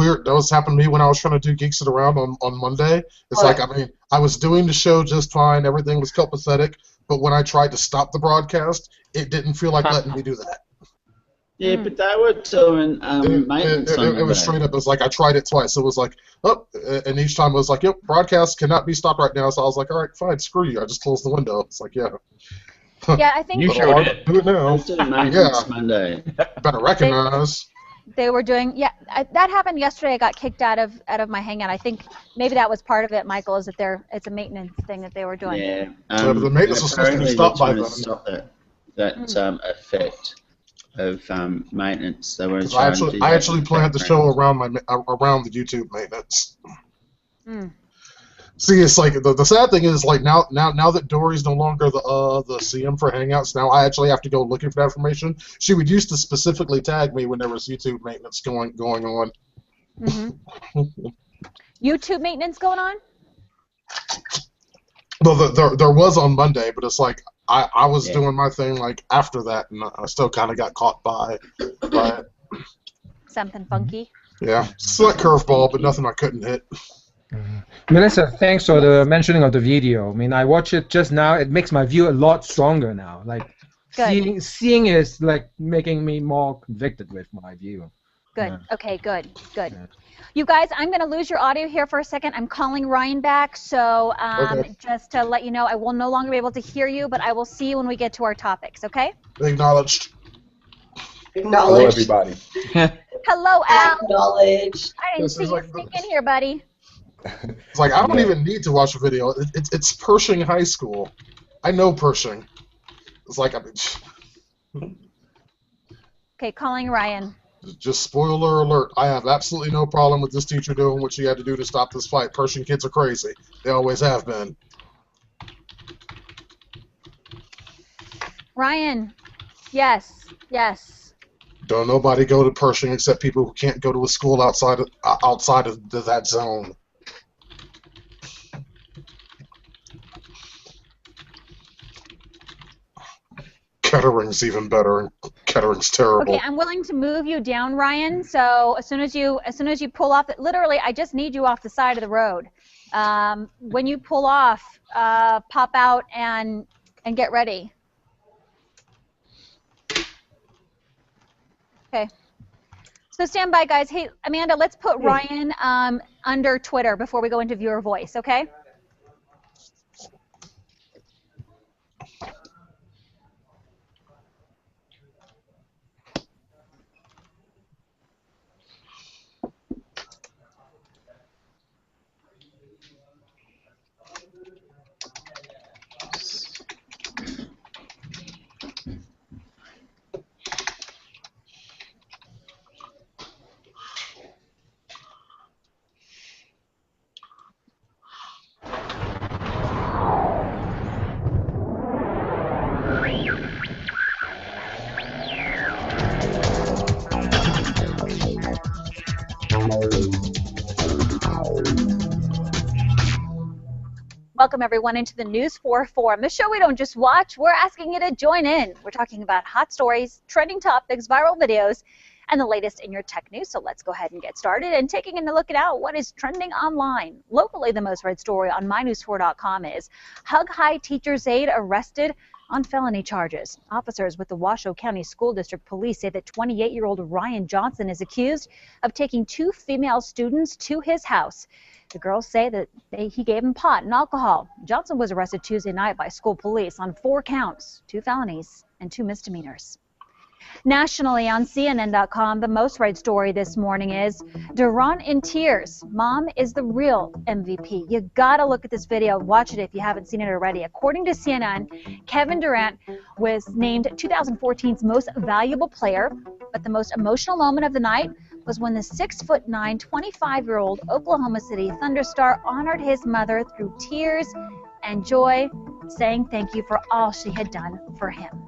weird. That was happening to me when I was trying to do Geeks It Around on Monday. It's like, I mean, I was doing the show just fine. Everything was copacetic. But when I tried to stop the broadcast, it didn't feel like letting me do that. Yeah, but they were doing maintenance on it was straight up. It was like I tried it twice. It was like, oh, and each time it was like, yep, broadcast cannot be stopped right now. So I was like, all right, fine, screw you. I just closed the window. It's like, yeah. Yeah, I think you sure did. Do it now. Maintenance Monday. Better recognize. They were doing, that happened yesterday. I got kicked out of my Hangout. I think maybe that was part of it, Michael, is that it's a maintenance thing that they were doing. Yeah. But the maintenance was supposed to be stopped by then. Stop that effect of maintenance. They were I actually planned the show around the YouTube maintenance. See, it's like the sad thing is like now that Dory's no longer the CM for Hangouts, now I actually have to go looking for that information. She would used to specifically tag me when there was YouTube maintenance going on. YouTube maintenance going on? Well, there was on Monday, but it's like I was doing my thing like after that, and I still kind of got caught by it. Something funky. Yeah, slight curveball, but nothing I couldn't hit. Melissa, thanks for the mentioning of the video. I mean, I watched it just now. It makes my view a lot stronger now. Like seeing is like making me more convicted with my view. Good. Yeah. Okay. Good. Good. Yeah. You guys, I'm going to lose your audio here for a second. I'm calling Ryan back, so just to let you know, I will no longer be able to hear you, but I will see you when we get to our topics. Okay? Acknowledged. Hello, everybody. Hello, Al. Acknowledged. I didn't see you sneak in here, buddy. It's like I don't even need to watch a video. It's Pershing High School. I know Pershing. It's like Okay, calling Ryan. Just spoiler alert. I have absolutely no problem with this teacher doing what she had to do to stop this fight. Pershing kids are crazy. They always have been. Ryan. Yes. Yes. Don't nobody go to Pershing except people who can't go to a school outside of that zone. Kettering's even better. Kettering's terrible. Okay, I'm willing to move you down, Ryan. So as soon as you pull off, literally, I just need you off the side of the road. When you pull off, pop out and get ready. Okay. So stand by, guys. Hey, Amanda, let's put Ryan under Twitter before we go into viewer voice. Okay. Welcome, everyone, into the News 4 Forum. The show we don't just watch, we're asking you to join in. We're talking about hot stories, trending topics, viral videos, and the latest in your tech news. So let's go ahead and get started. And taking a look at what is trending online. Locally, the most read story on mynews4.com is Hug High teacher's aide arrested on felony charges. Officers with the Washoe County School District Police say that 28-year-old Ryan Johnson is accused of taking 2 female students to his house. The girls say that he gave them pot and alcohol. Johnson was arrested Tuesday night by school police on 4 counts, 2 felonies, and 2 misdemeanors. Nationally on CNN.com, the most read story this morning is Durant in tears. Mom is the real MVP. You gotta look at this video. Watch it if you haven't seen it already. According to CNN, Kevin Durant was named 2014's most valuable player, but the most emotional moment of the night was when the 6'9", 25-year-old Oklahoma City Thunder star honored his mother through tears and joy, saying thank you for all she had done for him.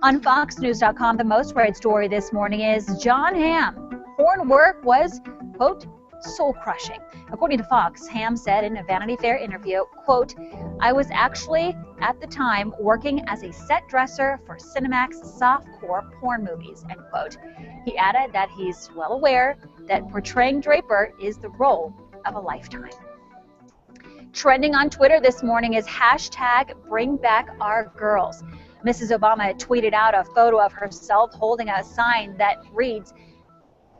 On FoxNews.com, the most read story this morning is Jon Hamm. Foreign work was, quote, soul-crushing. According to Fox, Hamm said in a Vanity Fair interview, quote, I was actually, at the time, working as a set dresser for Cinemax softcore porn movies, end quote. He added that he's well aware that portraying Draper is the role of a lifetime. Trending on Twitter this morning is hashtag Bring Back Our Girls. Mrs. Obama tweeted out a photo of herself holding a sign that reads,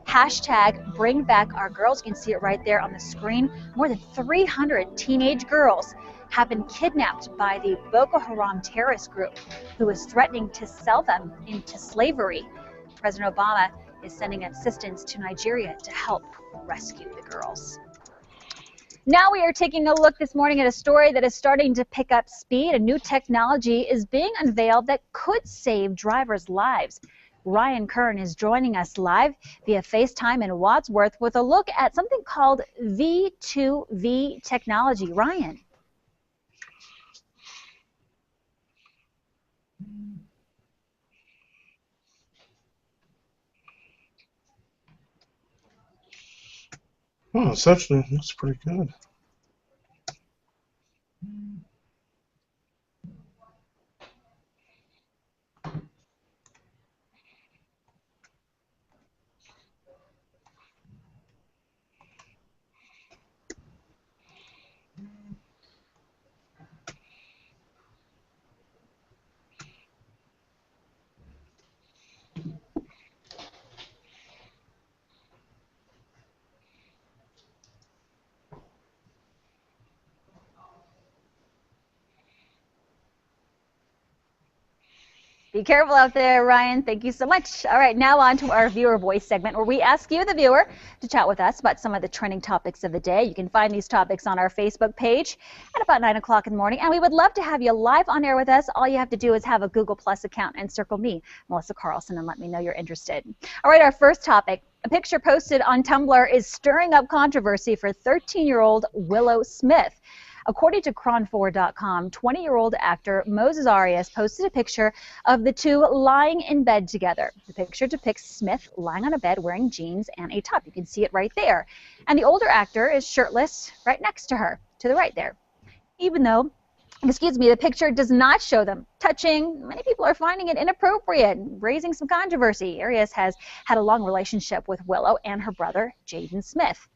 hashtag Bring Back Our Girls. You can see it right there on the screen. More than 300 teenage girls have been kidnapped by the Boko Haram terrorist group, who is threatening to sell them into slavery. President Obama is sending assistance to Nigeria to help rescue the girls. Now we are taking a look this morning at a story that is starting to pick up speed. A new technology is being unveiled that could save drivers' lives. Ryan Kern is joining us live via FaceTime in Wadsworth with a look at something called V2V technology. Ryan. Oh, it's actually looks pretty good. Be careful out there, Ryan. Thank you so much. All right, now on to our viewer voice segment, where we ask you, the viewer, to chat with us about some of the trending topics of the day. You can find these topics on our Facebook page at about 9 o'clock in the morning, and we would love to have you live on air with us. All you have to do is have a Google Plus account and circle me, Melissa Carlson, and let me know you're interested. All right, our first topic. A picture posted on Tumblr is stirring up controversy for 13-year-old Willow Smith. According to Cron4.com, 20-year-old actor Moses Arias posted a picture of the two lying in bed together. The picture depicts Smith lying on a bed wearing jeans and a top. You can see it right there. And the older actor is shirtless right next to her, to the right there. Even though, the picture does not show them touching, many people are finding it inappropriate, raising some controversy. Arias has had a long relationship with Willow and her brother, Jaden Smith.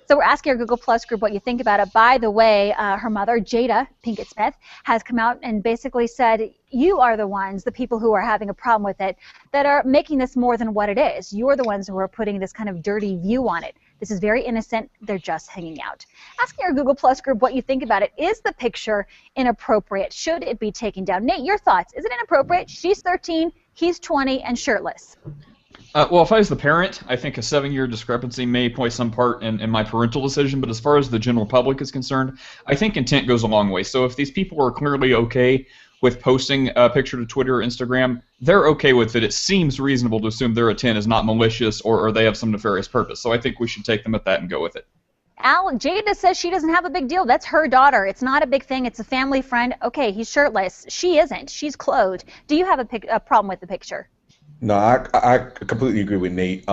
So we're asking our Google Plus group what you think about it. By the way, her mother, Jada Pinkett Smith, has come out and basically said, you are the ones, the people who are having a problem with it, that are making this more than what it is. You're the ones who are putting this kind of dirty view on it. This is very innocent. They're just hanging out. Asking our Google Plus group what you think about it. Is the picture inappropriate? Should it be taken down? Nate, your thoughts. Is it inappropriate? She's 13, he's 20, and shirtless. Well, if I was the parent, I think a 7-year discrepancy may play some part in my parental decision, but as far as the general public is concerned, I think intent goes a long way. So if these people are clearly okay with posting a picture to Twitter or Instagram, they're okay with it. It seems reasonable to assume their intent is not malicious or they have some nefarious purpose. So I think we should take them at that and go with it. Jada says she doesn't have a big deal. That's her daughter. It's not a big thing. It's a family friend. Okay, he's shirtless. She isn't. She's clothed. Do you have a problem with the picture? No, I completely agree with Nate.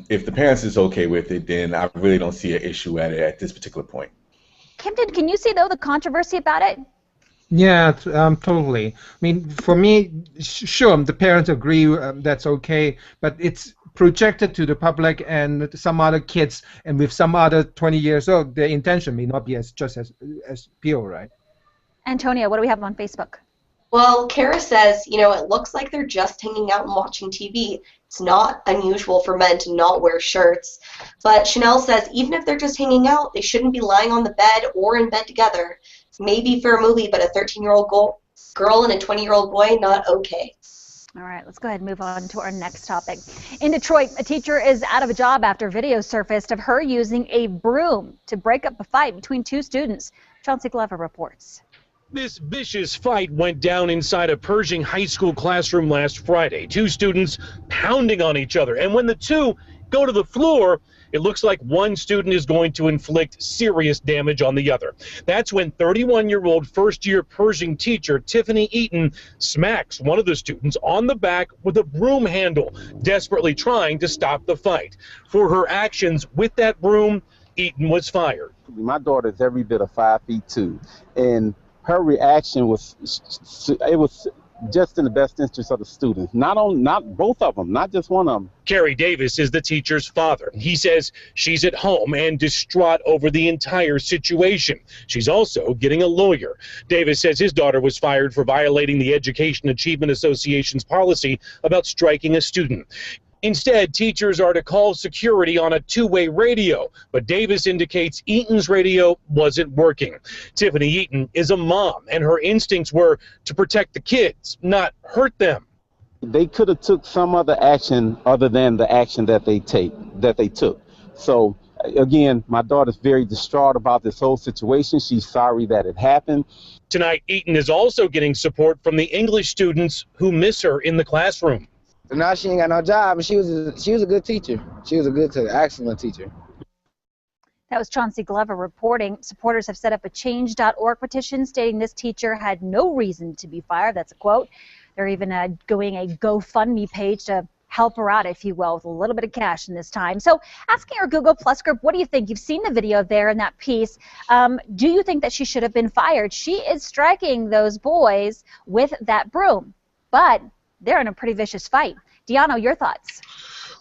If the parents is okay with it, then I really don't see an issue at this particular point. Kempton, can you see, though, the controversy about it? Yeah, totally. I mean, for me, sure, the parents agree that's okay, but it's projected to the public and some other kids, and with some other 20 years old, their intention may not be as pure, right? Antonia, what do we have on Facebook? Well, Kara says, it looks like they're just hanging out and watching TV. It's not unusual for men to not wear shirts. But Chanel says, even if they're just hanging out, they shouldn't be lying on the bed or in bed together. Maybe for a movie, but a 13-year-old girl and a 20-year-old boy, not okay. All right, let's go ahead and move on to our next topic. In Detroit, a teacher is out of a job after video surfaced of her using a broom to break up a fight between two students. Chauncey Glover reports. This vicious fight went down inside a Pershing high school classroom last Friday. Two students pounding on each other. And when the two go to the floor, it looks like one student is going to inflict serious damage on the other. That's when 31-year-old first-year Pershing teacher Tiffany Eaton smacks one of the students on the back with a broom handle, desperately trying to stop the fight. For her actions with that broom, Eaton was fired. My daughter is every bit of 5'2", and her reaction was just in the best interest of the students. Not both of them, not just one of them. Kerry Davis is the teacher's father. He says she's at home and distraught over the entire situation. She's also getting a lawyer. Davis says his daughter was fired for violating the Education Achievement Association's policy about striking a student. Instead, teachers are to call security on a two-way radio, but Davis indicates Eaton's radio wasn't working. Tiffany Eaton is a mom, and her instincts were to protect the kids, not hurt them. They could have took some other action other than the action that they took. So, again, my daughter's very distraught about this whole situation. She's sorry that it happened. Tonight, Eaton is also getting support from the English students who miss her in the classroom. Now she ain't got no job, and she was a good teacher. She was excellent teacher. That was Chauncey Glover reporting. Supporters have set up a change.org petition stating this teacher had no reason to be fired. That's a quote. They're even going a GoFundMe page to help her out, if you will, with a little bit of cash in this time. So asking our Google Plus group, what do you think? You've seen the video there in that piece. Do you think that she should have been fired? She is striking those boys with that broom, but they're in a pretty vicious fight. Deano, your thoughts?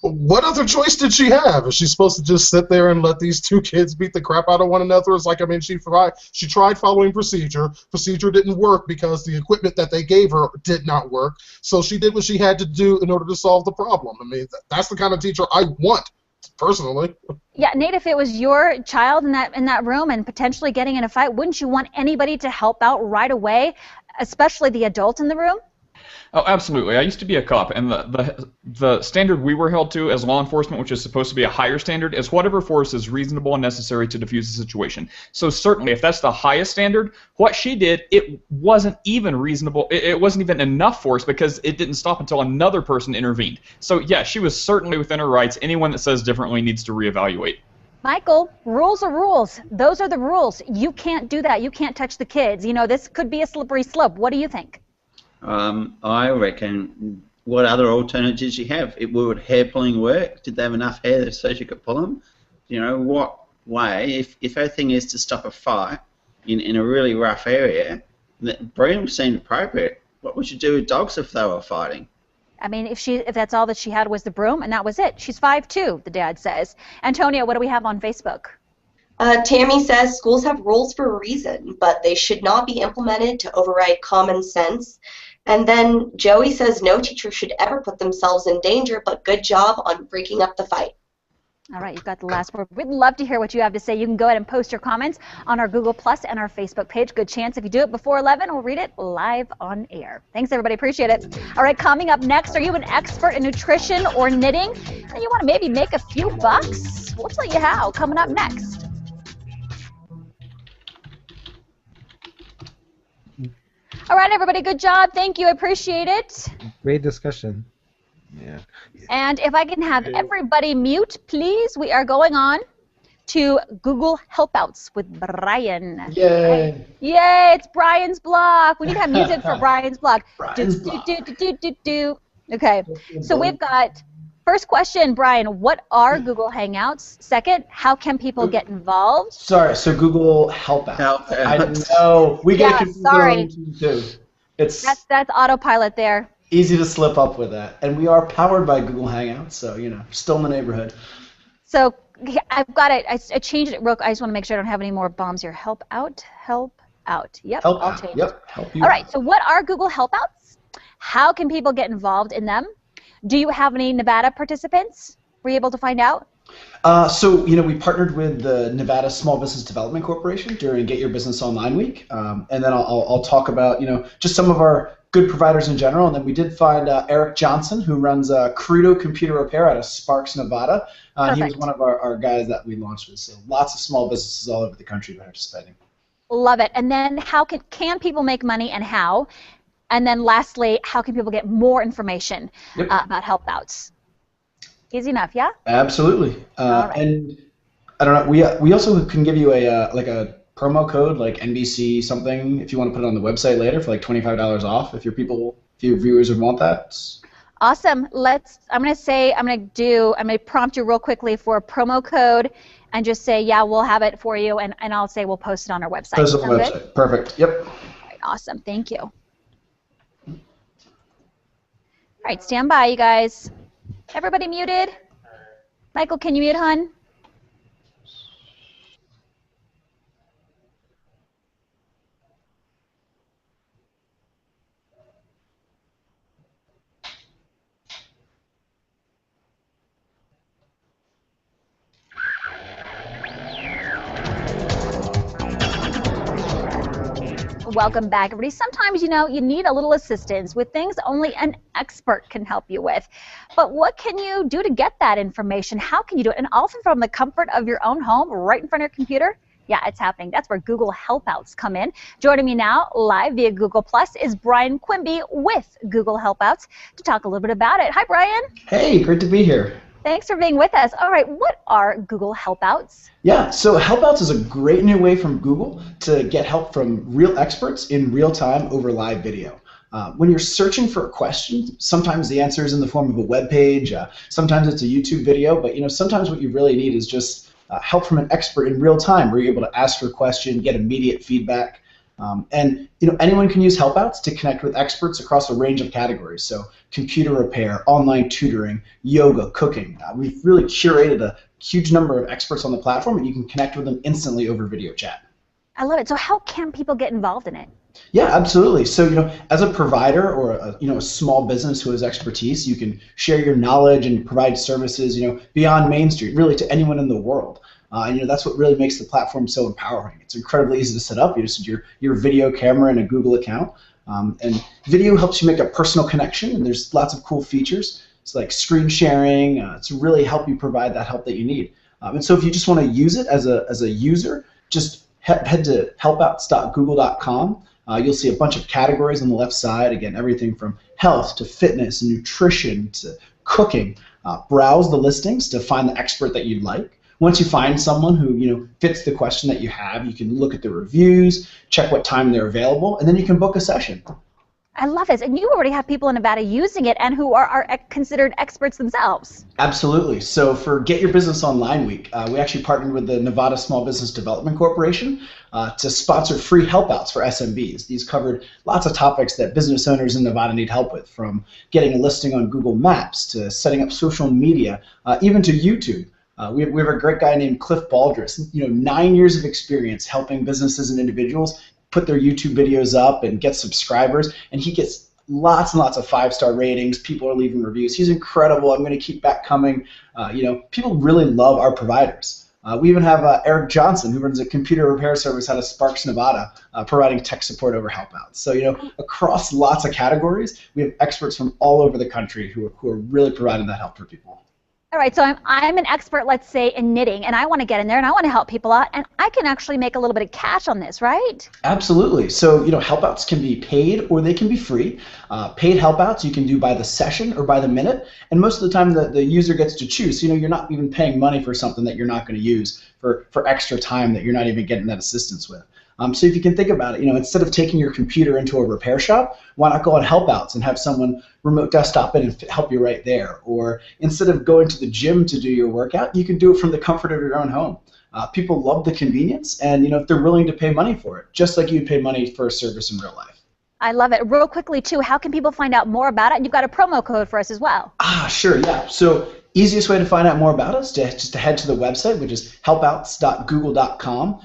What other choice did she have? Is she supposed to just sit there and let these two kids beat the crap out of one another? It's like, I mean, she tried following procedure. Procedure didn't work because the equipment that they gave her did not work. So she did what she had to do in order to solve the problem. I mean, that's the kind of teacher I want, personally. Yeah, Nate, if it was your child in that room and potentially getting in a fight, wouldn't you want anybody to help out right away, especially the adult in the room? Oh, absolutely. I used to be a cop, and the standard we were held to as law enforcement, which is supposed to be a higher standard, is whatever force is reasonable and necessary to defuse the situation. So certainly, if that's the highest standard, what she did, it wasn't even reasonable. It wasn't even enough force because it didn't stop until another person intervened. So yeah, she was certainly within her rights. Anyone that says differently needs to reevaluate. Michael, rules are rules. Those are the rules. You can't do that. You can't touch the kids. You know, this could be a slippery slope. What do you think? I reckon, what other alternatives did she have? Would hair pulling work? Did they have enough hair so she could pull them? You know, what way, if her thing is to stop a fight in a really rough area, the broom seemed appropriate. What would you do with dogs if they were fighting? I mean, if that's all that she had was the broom, and that was it. She's 5'2", the dad says. Antonio, what do we have on Facebook? Tammy says schools have rules for a reason, but they should not be implemented to override common sense. And then Joey says no teacher should ever put themselves in danger, but good job on breaking up the fight. All right, you've got the last word. We'd love to hear what you have to say. You can go ahead and post your comments on our Google Plus and our Facebook page. Good chance if you do it before 11, we'll read it live on air. Thanks, everybody. Appreciate it. All right, coming up next, are you an expert in nutrition or knitting? And you want to maybe make a few bucks? We'll tell you how. Coming up next. All right, everybody, good job. Thank you. I appreciate it. Great discussion. Yeah. And if I can have everybody mute, please. We are going on to Google Helpouts with Brian. Yay. Yay, it's Brian's block. We need to have music for Brian's block. Okay, so we've got, first question, Brian, what are Google Hangouts? Second, how can people get involved? Sorry, so Google Helpouts. I didn't know. We get confused too. It's that's autopilot there. Easy to slip up with that. And we are powered by Google Hangouts, so, you know, still in the neighborhood. So I've got it. I changed it real quick. I just want to make sure I don't have any more bombs here. Help out. Yep, I'll change it. Help you All right, so what are Google Helpouts? How can people get involved in them? Do you have any Nevada participants? Were you able to find out? So, you know, we partnered with the Nevada Small Business Development Corporation during Get Your Business Online Week. And then I'll talk about, you know, just some of our good providers in general. And then we did find Eric Johnson, who runs Crudo Computer Repair out of Sparks, Nevada. He was one of our guys that we launched with. So lots of small businesses all over the country participating. Love it. And then how can people make money and how? And then lastly, how can people get more information about Helpouts? Easy enough, yeah? Absolutely. Right. And I don't know, we also can give you a like a promo code like NBC something if you want to put it on the website later for like $25 off if your viewers would want that. Awesome. I'm going to prompt you real quickly for a promo code and just say, yeah, we'll have it for you, and I'll say we'll post it on our website. Post it on the website. Perfect. Yep. All right, awesome. Thank you. All right, stand by, you guys. Everybody muted? Michael, can you mute, hon? Welcome back, everybody. Sometimes, you need a little assistance with things only an expert can help you with. But what can you do to get that information? How can you do it? And often from the comfort of your own home, right in front of your computer. Yeah, it's happening. That's where Google Helpouts come in. Joining me now live via Google Plus is Brian Quimby with Google Helpouts to talk a little bit about it. Hi, Brian. Hey, great to be here. Thanks for being with us. All right, what are Google Helpouts? Yeah, so Helpouts is a great new way from Google to get help from real experts in real time over live video. When you're searching for a question, sometimes the answer is in the form of a web page, sometimes it's a YouTube video, but sometimes what you really need is just help from an expert in real time where you're able to ask your question, get immediate feedback. And anyone can use Helpouts to connect with experts across a range of categories. So computer repair, online tutoring, yoga, cooking. We've really curated a huge number of experts on the platform, and you can connect with them instantly over video chat. I love it. So how can people get involved in it? Yeah, absolutely. So as a provider or a small business who has expertise, you can share your knowledge and provide services beyond Main Street, really to anyone in the world. And that's what really makes the platform so empowering. It's incredibly easy to set up. You just need your video camera and a Google account. And video helps you make a personal connection, and there's lots of cool features. It's like screen sharing to really help you provide that help that you need. And so if you just want to use it as a user, just head to helpouts.google.com. You'll see a bunch of categories on the left side. Again, everything from health to fitness and nutrition to cooking. Browse the listings to find the expert that you'd like. Once you find someone who fits the question that you have, you can look at the reviews, check what time they're available, and then you can book a session. I love this. And you already have people in Nevada using it and who are considered experts themselves. Absolutely. So for Get Your Business Online Week, we actually partnered with the Nevada Small Business Development Corporation to sponsor free helpouts for SMBs. These covered lots of topics that business owners in Nevada need help with, from getting a listing on Google Maps to setting up social media, even to YouTube. We have a great guy named Cliff Baldress, 9 years of experience helping businesses and individuals put their YouTube videos up and get subscribers, and he gets lots and lots of 5-star ratings. People are leaving reviews. He's incredible. I'm going to keep that coming. People really love our providers. We even have Eric Johnson, who runs a computer repair service out of Sparks, Nevada, providing tech support over Helpouts. So, across lots of categories, we have experts from all over the country who are really providing that help for people. All right, so I'm an expert, let's say, in knitting, and I want to get in there and I want to help people out, and I can actually make a little bit of cash on this, right? Absolutely. So, helpouts can be paid or they can be free. Paid helpouts you can do by the session or by the minute, and most of the time the user gets to choose. You're not even paying money for something that you're not going to use for extra time that you're not even getting that assistance with. So if you can think about it, instead of taking your computer into a repair shop, why not go on Helpouts and have someone remote desktop in and help you right there? Or instead of going to the gym to do your workout, you can do it from the comfort of your own home. People love the convenience, and if they're willing to pay money for it, just like you'd pay money for a service in real life. I love it. Real quickly, too, how can people find out more about it? And you've got a promo code for us as well. Sure, yeah. So easiest way to find out more about us is just to head to the website, which is helpouts.google.com.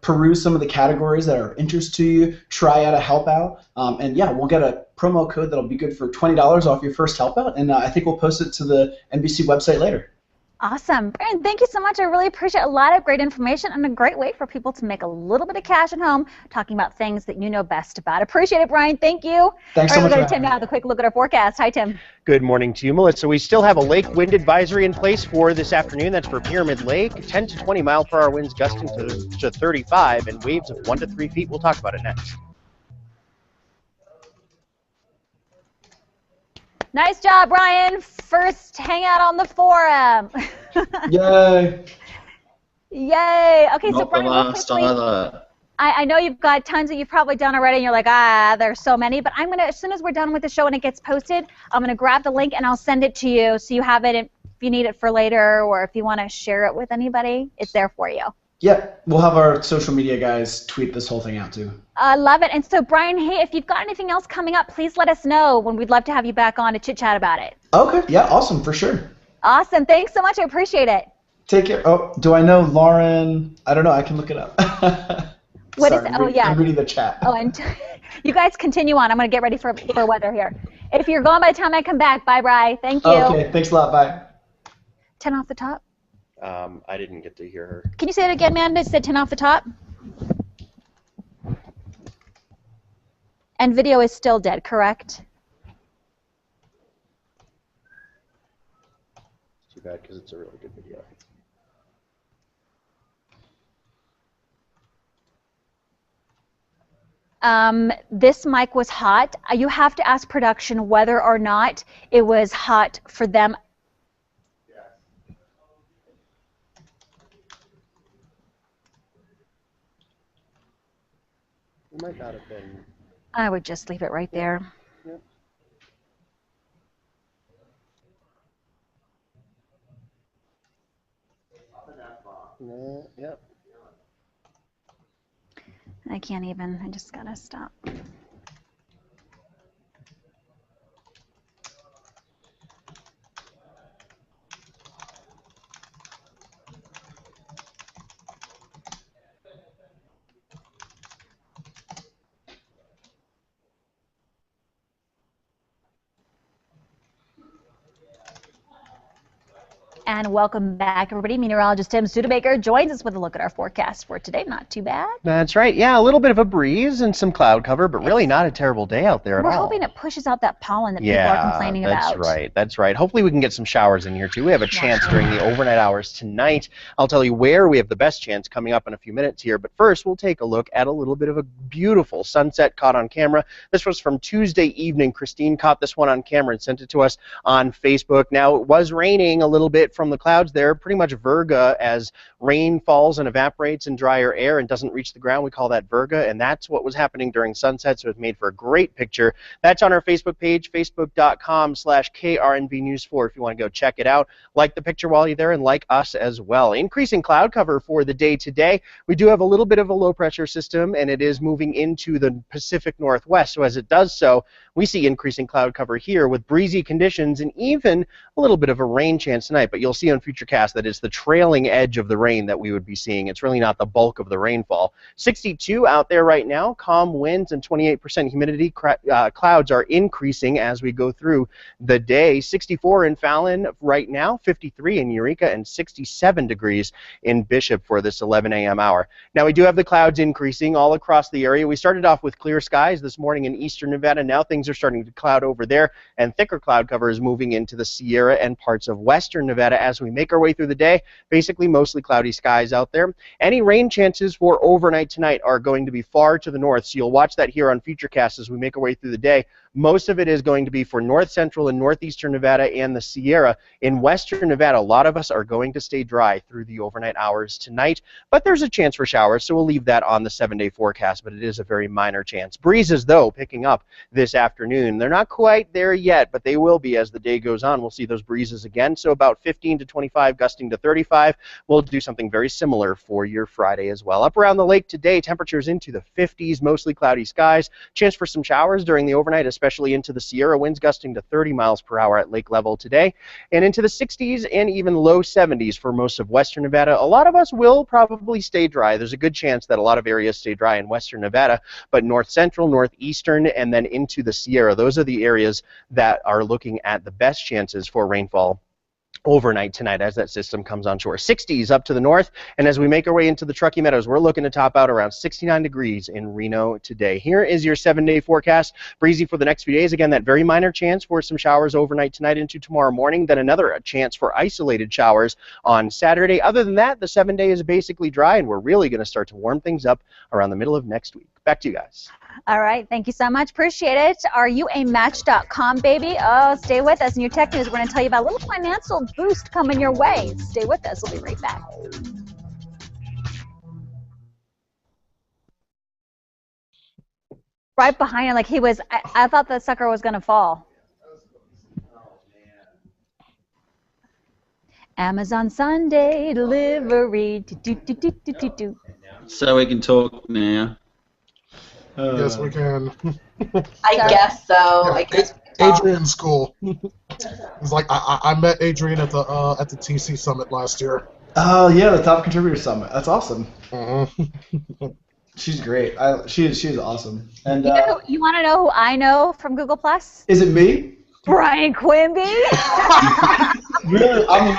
Peruse some of the categories that are of interest to you, try out a helpout, and yeah, we'll get a promo code that'll be good for $20 off your first helpout, and I think we'll post it to the NBC website later. Awesome. Brian, thank you so much. I really appreciate a lot of great information and a great way for people to make a little bit of cash at home talking about things that you know best about. Appreciate it, Brian. Thank you. Thanks so much. All right, we'll go to Tim now with a quick look at our forecast. Hi, Tim. Good morning to you, Melissa. We still have a lake wind advisory in place for this afternoon. That's for Pyramid Lake. 10 to 20 mile per hour winds gusting to 35 and waves of 1 to 3 feet. We'll talk about it next. Nice job, Brian. First hangout on the forum. Yay. Yay. Okay, Not so Brian, the last either. I know you've got tons that you've probably done already, and you're like, there's so many. But I'm gonna, as soon as we're done with the show and it gets posted, I'm gonna grab the link and I'll send it to you so you have it if you need it for later, or if you want to share it with anybody, it's there for you. Yeah, we'll have our social media guys tweet this whole thing out too. I love it. And so, Brian, hey, if you've got anything else coming up, please let us know when we'd love to have you back on to chit-chat about it. Okay, yeah, awesome, for sure. Awesome. Thanks so much. I appreciate it. Take care. Oh, do I know Lauren? I don't know. I can look it up. What Sorry, is it? Oh, yeah. I'm reading the chat. Oh, and you guys continue on. I'm going to get ready for weather here. If you're gone by the time I come back, bye, Bri. Thank you. Okay, thanks a lot. Bye. 10 off the top. I didn't get to hear her. Can you say it again, man? It said 10 off the top. And video is still dead, correct? Too bad because it's a really good video. This mic was hot. You have to ask production whether or not it was hot for them. It might not have been. I would just leave it right there. Yep. Yep. I can't even. I just gotta stop. And welcome back, everybody. Meteorologist Tim Studebaker joins us with a look at our forecast for today. Not too bad. That's right. Yeah, a little bit of a breeze and some cloud cover, but really not a terrible day out there at all. We're hoping it pushes out that pollen that people are complaining about. That's right. That's right. Hopefully we can get some showers in here too. We have a chance during the overnight hours tonight. I'll tell you where we have the best chance coming up in a few minutes here. But first, we'll take a look at a little bit of a beautiful sunset caught on camera. This was from Tuesday evening. Christine caught this one on camera and sent it to us on Facebook. Now, it was raining a little bit from the clouds there, pretty much virga as rain falls and evaporates in drier air and doesn't reach the ground. We call that virga, and that's what was happening during sunset, so it made for a great picture. That's on our Facebook page, facebook.com/KRNBnews4 if you want to go check it out. Like the picture while you're there and like us as well. Increasing cloud cover for the day today. We do have a little bit of a low pressure system, and it is moving into the Pacific Northwest, so as it does so, we see increasing cloud cover here with breezy conditions and even a little bit of a rain chance tonight, but you'll see on Futurecast that it's the trailing edge of the rain that we would be seeing. It's really not the bulk of the rainfall. 62 out there right now, calm winds and 28% humidity. Clouds are increasing as we go through the day. 64 in Fallon right now, 53 in Eureka, and 67 degrees in Bishop for this 11 a.m. hour. Now we do have the clouds increasing all across the area. We started off with clear skies this morning in eastern Nevada. Now things are starting to cloud over there, and thicker cloud cover is moving into the Sierra and parts of western Nevada as we make our way through the day. Basically mostly cloudy skies out there. Any rain chances for overnight tonight are going to be far to the north, so you'll watch that here on Futurecast as we make our way through the day. Most of it is going to be for north central and northeastern Nevada and the Sierra. In western Nevada, a lot of us are going to stay dry through the overnight hours tonight, but there's a chance for showers, so we'll leave that on the 7-day forecast, but it is a very minor chance. Breezes, though, picking up this afternoon. They're not quite there yet, but they will be as the day goes on. We'll see those breezes again, so about 15 to 25, gusting to 35. We'll do something very similar for your Friday as well. Up around the lake today, temperatures into the 50s, mostly cloudy skies. Chance for some showers during the overnight, especially into the Sierra. Winds gusting to 30 miles per hour at lake level today, and into the 60s and even low 70s for most of western Nevada. A lot of us will probably stay dry. There's a good chance that a lot of areas stay dry in western Nevada, but north central, northeastern, and then into the Sierra, those are the areas that are looking at the best chances for rainfall overnight tonight as that system comes on shore. 60s up to the north, and as we make our way into the Truckee Meadows, we're looking to top out around 69 degrees in Reno today. Here is your 7-day forecast. Breezy for the next few days. Again, that very minor chance for some showers overnight tonight into tomorrow morning, then another chance for isolated showers on Saturday. Other than that, the 7-day is basically dry, and we're really going to start to warm things up around the middle of next week. Back to you guys. All right, thank you so much. Appreciate it. Are you a Match.com baby? Oh, stay with us. In your tech news, we're going to tell you about a little financial boost coming your way. Stay with us. We'll be right back. Right behind him, like he was, I thought the sucker was going to fall. Amazon Sunday delivery. Do. So we can talk now. Yes, we can. I guess so. I guess. Adrian's school. It's like I met Adrian at the TC Summit last year. Oh yeah, the Top Contributor Summit. That's awesome. Mm-hmm. She's great. She is awesome. And You want to know who I know from Google Plus? is it me? Brian Quimby. Really? I'm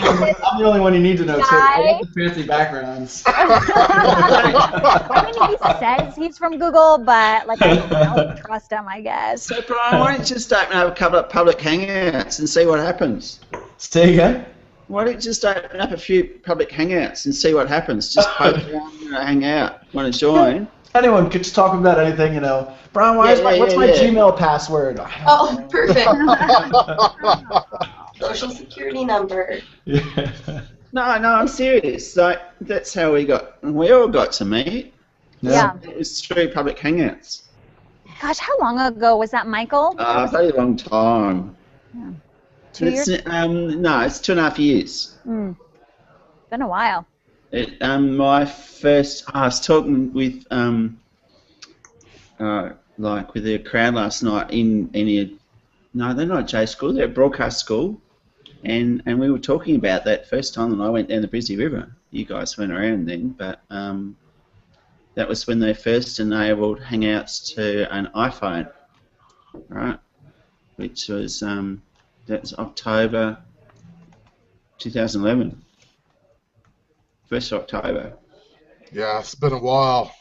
the only one you need to know too. I got the fancy backgrounds. I mean, he says he's from Google, but like I don't trust him, I guess. So Brian, why don't you just open up a couple of public hangouts and see what happens? Say again? Why don't you just open up a few public hangouts and see what happens? Just post around, hang out. Want to join? Anyone could just talk about anything, Brian, what's my Gmail password? Oh, perfect. Social security number. Yeah. No, I'm serious. Like that's how we all got to meet. Yeah. It was through public hangouts. Gosh, how long ago was that, Michael? A very long time. Yeah. 2 years? No, it's 2.5 years. Been a while. My first, I was talking with with the crowd last night no, they're not J school, they're broadcast school, and we were talking about that first time that I went down the Brizzy River. You guys weren't around then, but that was when they first enabled Hangouts to an iPhone, right? Which was that's October 2011. 1st October. Yeah, it's been a while.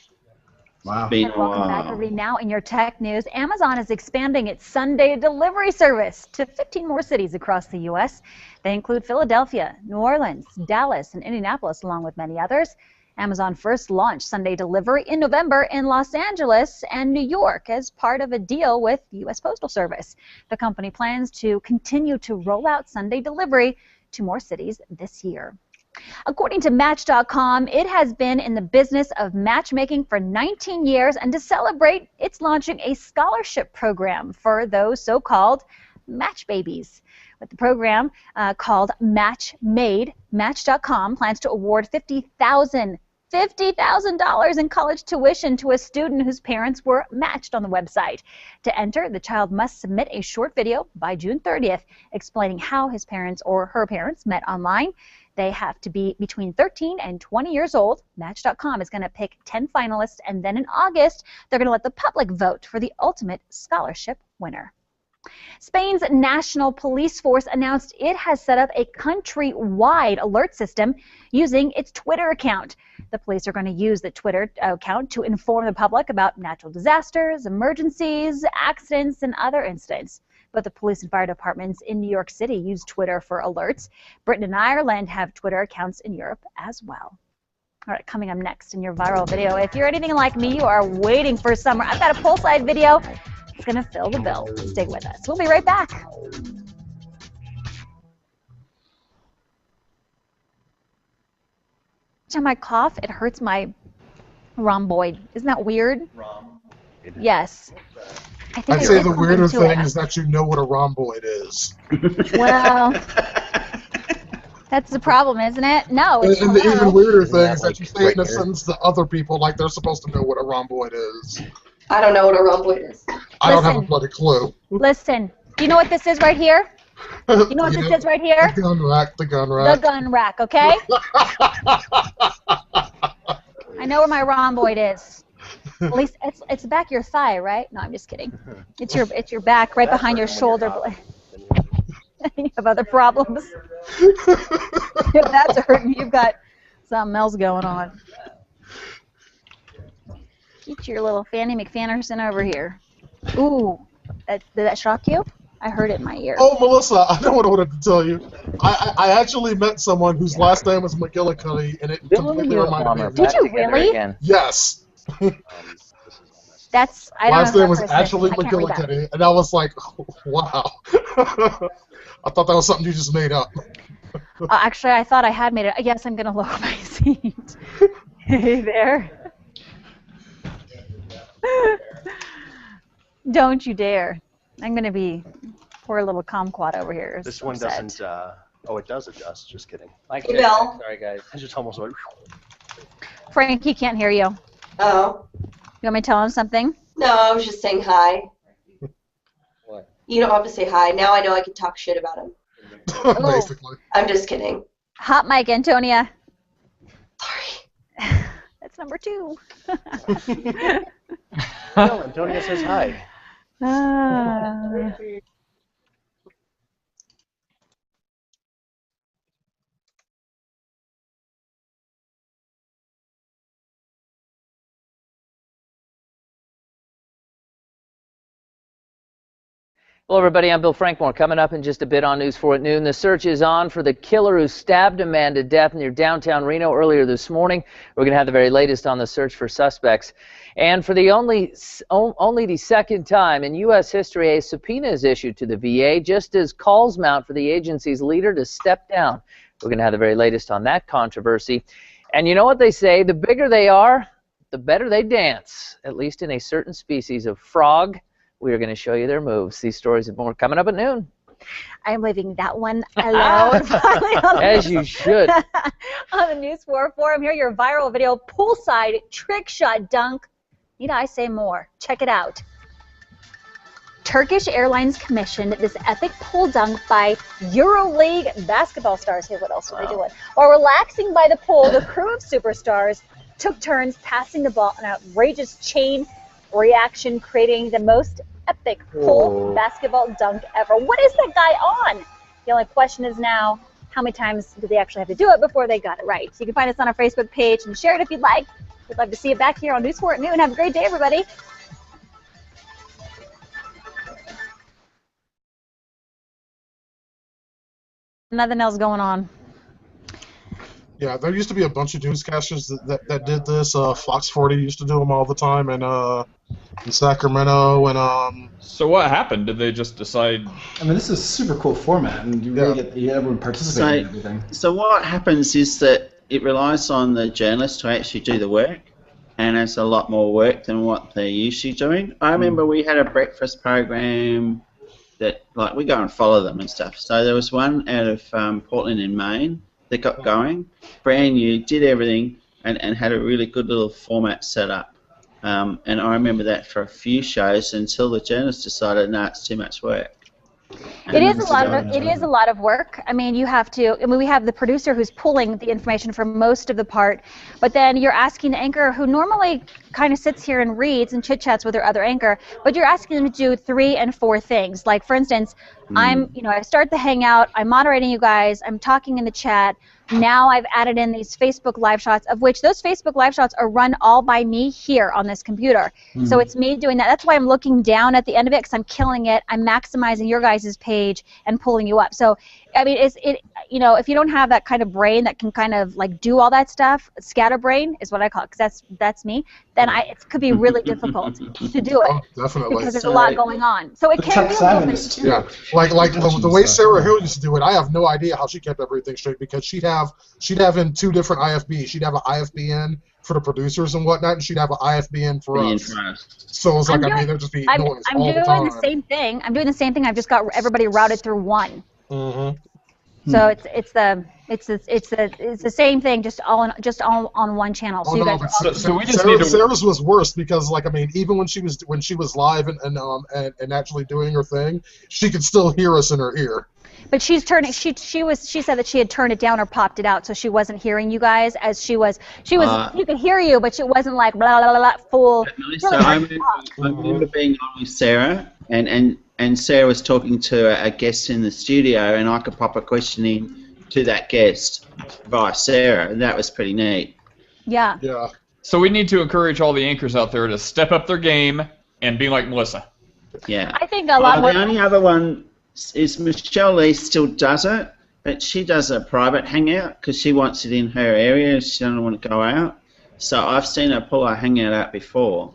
Wow. Welcome back, everybody. Now in your tech news, Amazon is expanding its Sunday delivery service to 15 more cities across the U.S. They include Philadelphia, New Orleans, Dallas, and Indianapolis, along with many others. Amazon first launched Sunday delivery in November in Los Angeles and New York as part of a deal with the U.S. Postal Service. The company plans to continue to roll out Sunday delivery to more cities this year. According to Match.com, it has been in the business of matchmaking for 19 years, and to celebrate, it's launching a scholarship program for those so-called match babies. With the program called Match Made, Match.com plans to award $50,000 in college tuition to a student whose parents were matched on the website. To enter, the child must submit a short video by June 30th explaining how his parents or her parents met online. They have to be between 13 and 20 years old. Match.com is going to pick 10 finalists, and then in August, they're going to let the public vote for the ultimate scholarship winner. Spain's National Police Force announced it has set up a country-wide alert system using its Twitter account. The police are going to use the Twitter account to inform the public about natural disasters, emergencies, accidents, and other incidents. But the police and fire departments in New York City use Twitter for alerts. Britain and Ireland have Twitter accounts in Europe as well. All right, coming up next in your viral video, if you're anything like me, you are waiting for summer. I've got a poolside video. It's going to fill the bill. Stay with us. We'll be right back. Every time I cough, it hurts my rhomboid. Isn't that weird? Yes. I'd say the weirder thing is that you know what a rhomboid is. Well, that's the problem, isn't it? No. And the even weirder thing is that you say it in a sentence to other people like they're supposed to know what a rhomboid is. I don't know what a rhomboid is. I don't have a bloody clue. Listen, do you know what this is right here? You know what this is right here? The gun rack, the gun rack. The gun rack, okay? I know where my rhomboid is. At least it's the back of your thigh, right? No, I'm just kidding. It's your back, right behind your shoulder blade. You have other problems. If that's hurting, you've got something else going on. Get your little Fanny McFanderson over here. Ooh, did that shock you? I heard it in my ear. Oh, Melissa, I know what I wanted to tell you. I actually met someone whose last name was McGillicuddy, and it completely reminded me of Did you really? Yes. That's last name was actually McGillicuddy, and I was like, oh, wow. I thought that was something you just made up. Actually, I thought I had made it. Yes, I'm going to lower my seat. Hey there. Don't you dare. I'm going to be poor little kumquat over here. This one doesn't Oh, it does adjust. Just kidding. Mike, Hey, Bill. sorry, guys. I just almost went. Frank, he can't hear you. Oh. You want me to tell him something? No, I was just saying hi. What? You don't have to say hi. Now I know I can talk shit about him. Basically. I'm just kidding. Hot mic, Antonia. Sorry. That's number 2. No, Antonia says hi. Hello, everybody. I'm Bill Frankmore. Coming up in just a bit on News 4 at noon, the search is on for the killer who stabbed a man to death near downtown Reno earlier this morning. We're going to have the very latest on the search for suspects. And for the only the second time in U.S. history, a subpoena is issued to the VA just as calls mount for the agency's leader to step down. We're going to have the very latest on that controversy. And you know what they say, the bigger they are, the better they dance, at least in a certain species of frog. We are going to show you their moves. These stories and more coming up at noon. I'm leaving that one alone. As you should. On the News 4 forum, here your viral video, poolside trick shot dunk. Need I say more? Check it out. Turkish Airlines commissioned this epic pool dunk by EuroLeague basketball stars. Hey, what else are they doing? While relaxing by the pool, the crew of superstars took turns passing the ball an outrageous chain reaction, creating the most epic pool basketball dunk ever. What is that guy on? The only question is now, how many times did they actually have to do it before they got it right? So you can find us on our Facebook page and share it if you'd like. We'd love to see you back here on News 4 at noon. Have a great day, everybody. Nothing else going on. Yeah, there used to be a bunch of newscasters that did this. Fox 40 used to do them all the time, and in Sacramento, and So what happened? Did they just decide? I mean, this is a super cool format, and you really get everyone participating in everything. So what happens is that it relies on the journalists to actually do the work, and it's a lot more work than what they're usually doing. I remember we had a breakfast program that, like, we go and follow them and stuff. So there was one out of Portland in Maine that got going, brand new, did everything, and had a really good little format set up. And I remember that for a few shows until the journalists decided, no, it's too much work. It is a lot of work. I mean, you have to. I mean, we have the producer who's pulling the information for most of the part, but then you're asking the anchor who normally kind of sits here and reads and chit chats with their other anchor, but you're asking them to do 3 and 4 things. Like, for instance, I start the hangout, I'm moderating you guys, I'm talking in the chat. Now I've added in these Facebook live shots, of which those Facebook live shots are run all by me here on this computer. So it's me doing that. That's why I'm looking down at the end of it, because I'm killing it. I'm maximizing your guys' page and pulling you up. So, I mean, if you don't have that kind of brain that can kind of like do all that stuff, scatterbrain is what I call it, because that's me, then it could be really difficult to do it. Oh, definitely. Because there's a lot going on. So it can be a little bit. Yeah, like the way Sarah Hill used to do it, I have no idea how she kept everything straight, because she'd have in 2 different IFBs. She'd have an IFBN for the producers and whatnot, and she'd have an IFBN for us. So it's like, there'd just be noise all the time. I'm doing the same thing. I've just got everybody routed through one. So it's the same thing, just all on one channel. So you guys Sarah's was worse, because even when she was live and actually doing her thing, she could still hear us in her ear. But she's turning. She said that she had turned it down or popped it out, so she wasn't hearing you guys as she was. You could hear you, but it wasn't like blah blah blah full. So I remember being on with Sarah, and Sarah was talking to a guest in the studio, and I could pop a question in to that guest via Sarah, and that was pretty neat. Yeah. Yeah. So we need to encourage all the anchors out there to step up their game and be like Melissa. Yeah. I think a lot more. The only other one is Michelle Lee still does it, but she does a private hangout because she wants it in her area. She doesn't want to go out. So I've seen her pull her hangout out before.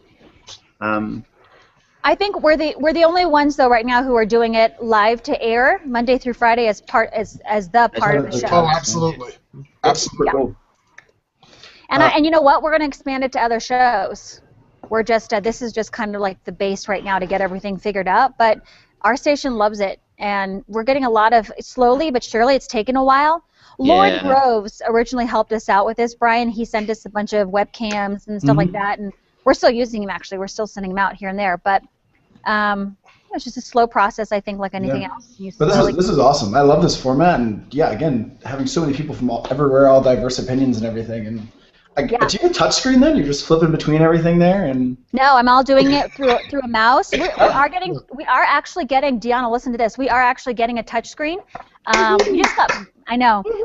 I think we're the only ones though right now who are doing it live to air Monday through Friday as the part of the show. Oh, absolutely. Yeah. And you know what? We're going to expand it to other shows. We're just this is just kind of like the base right now to get everything figured out, but our station loves it, and we're getting a lot of, slowly but surely, it's taken a while. Lauren Yeah. Groves originally helped us out with this, Brian. He sent us a bunch of webcams and stuff like that, and we're still using them, actually. We're still sending them out here and there, but it's just a slow process, I think, like anything else. But this is awesome. I love this format, and yeah, again, having so many people from everywhere, all diverse opinions and everything. And do you have a touchscreen then? You're just flipping between everything there, and no, I'm all doing it through a mouse. We are actually getting, Deanna, listen to this. We are actually getting a touchscreen.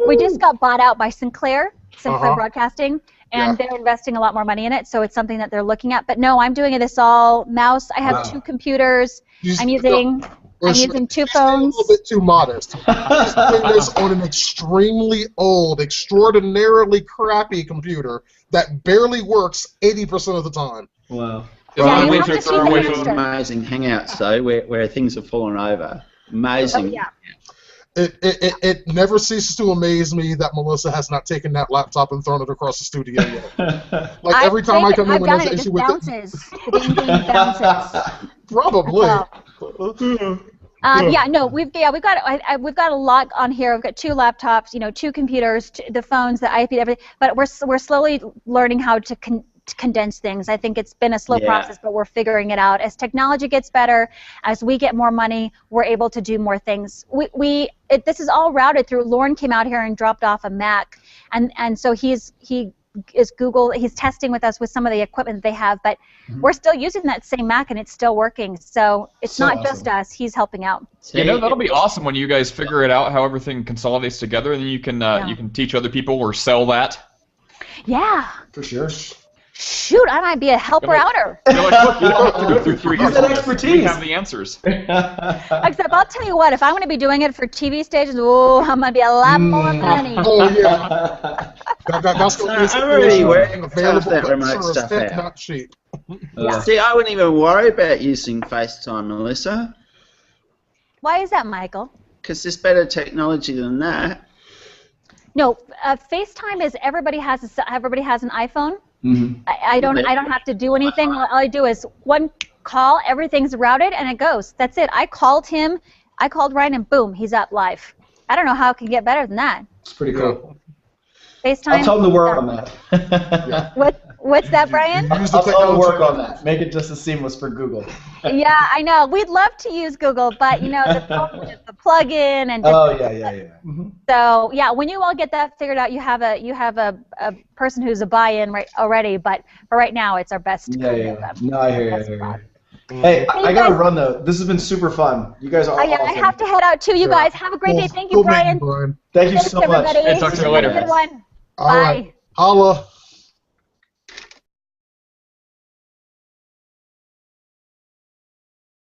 We just got bought out by Sinclair Broadcasting. And they're investing a lot more money in it, so it's something that they're looking at. But no, I'm doing this all mouse. I have 2 computers. I'm using 2 phones. A little bit too modest. She's doing this on an extremely old, extraordinarily crappy computer that barely works 80% of the time. Wow. Yeah, we went through amazing Hangouts though, where things have fallen over. Amazing. Oh, yeah. It never ceases to amaze me that Melissa has not taken that laptop and thrown it across the studio yet. Like every time I come in when there's an issue with it. It bounces. Probably. We've got a lot on here. We've got 2 laptops, 2 computers, the phones, the IP, everything. But we're slowly learning how to condense things. I think it's been a slow process, but we're figuring it out. As technology gets better, as we get more money, we're able to do more things. This is all routed through. Lauren came out here and dropped off a Mac, and so he is Google. He's testing with us with some of the equipment that they have, but we're still using that same Mac and it's still working. So it's not just us. He's helping out. That'll be awesome when you guys figure it out how everything consolidates together, and then you can teach other people or sell that. Yeah. For sure. Shoot, I might be a helper-outer. You're like, look, you don't have to go through 3 Use that expertise. We have the answers. Except I'll tell you what, if I'm going to be doing it for TV stations, I'm going to be a lot more money. Oh, yeah. That's going to be I'm already working tough that remote stuff out. Not cheap. See, I wouldn't even worry about using FaceTime, Melissa. Why is that, Michael? Because there's better technology than that. No, FaceTime is everybody has an iPhone. I don't have to do anything. All I do is one call, everything's routed, and it goes. That's it. I called Ryan, and boom, he's up live. I don't know how it can get better than that. It's pretty cool. FaceTime. I'll tell them to work on that. What's that, Brian? I'll tell them to work on that. Make it just as seamless for Google. Yeah, I know. We'd love to use Google, but the plug-in and. So yeah, when you all get that figured out, you have a person who's a buy-in already. But for right now, it's our best. No, I hear you. Hey, I gotta run though. This has been super fun. You guys are awesome. I have to head out too. You guys have a great day. Thank you, Brian. Thank you so much. Hey, talk to you later. Have a good one. All right. Holla.